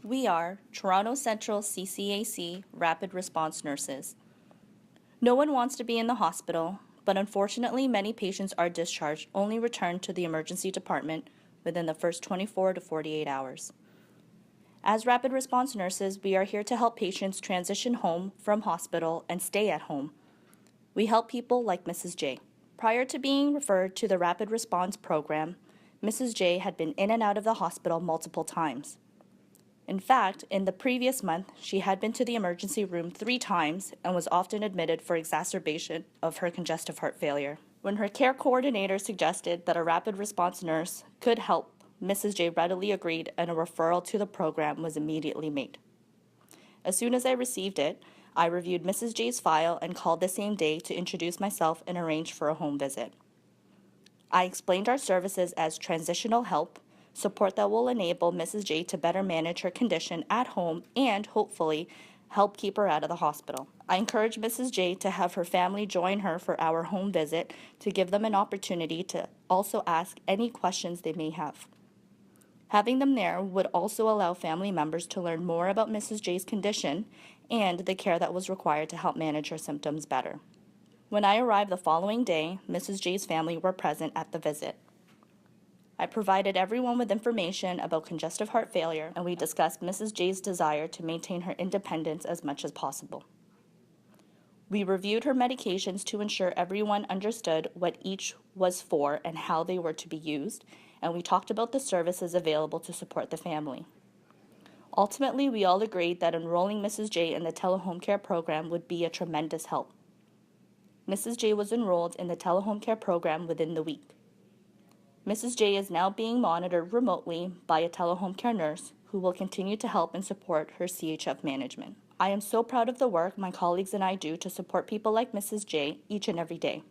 We are Toronto Central CCAC Rapid Response Nurses. No one wants to be in the hospital, but unfortunately many patients are discharged only returned to the emergency department within the first 24 to 48 hours. As rapid response nurses, we are here to help patients transition home from hospital and stay at home. We help people like Mrs. J. Prior to being referred to the rapid response program, Mrs. J had been in and out of the hospital multiple times. In fact, in the previous month, she had been to the emergency room 3 times and was often admitted for exacerbation of her congestive heart failure. When her care coordinator suggested that a rapid response nurse could help, Mrs. J readily agreed and a referral to the program was immediately made. As soon as I received it, I reviewed Mrs. J's file and called the same day to introduce myself and arrange for a home visit. I explained our services as transitional help, support that will enable Mrs. J to better manage her condition at home and, hopefully, help keep her out of the hospital. I encouraged Mrs. J to have her family join her for our home visit to give them an opportunity to also ask any questions they may have. Having them there would also allow family members to learn more about Mrs. J's condition and the care that was required to help manage her symptoms better. When I arrived the following day, Mrs. J's family were present at the visit. I provided everyone with information about congestive heart failure, and we discussed Mrs. J's desire to maintain her independence as much as possible. We reviewed her medications to ensure everyone understood what each was for and how they were to be used, and we talked about the services available to support the family. Ultimately, we all agreed that enrolling Mrs. J in the telehome care program would be a tremendous help. Mrs. J was enrolled in the telehome care program within the week. Mrs. J is now being monitored remotely by a telehome care nurse who will continue to help and support her CHF management. I am so proud of the work my colleagues and I do to support people like Mrs. J each and every day.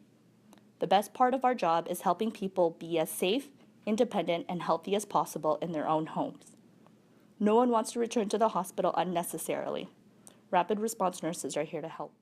The best part of our job is helping people be as safe, independent, and healthy as possible in their own homes. No one wants to return to the hospital unnecessarily. Rapid response nurses are here to help.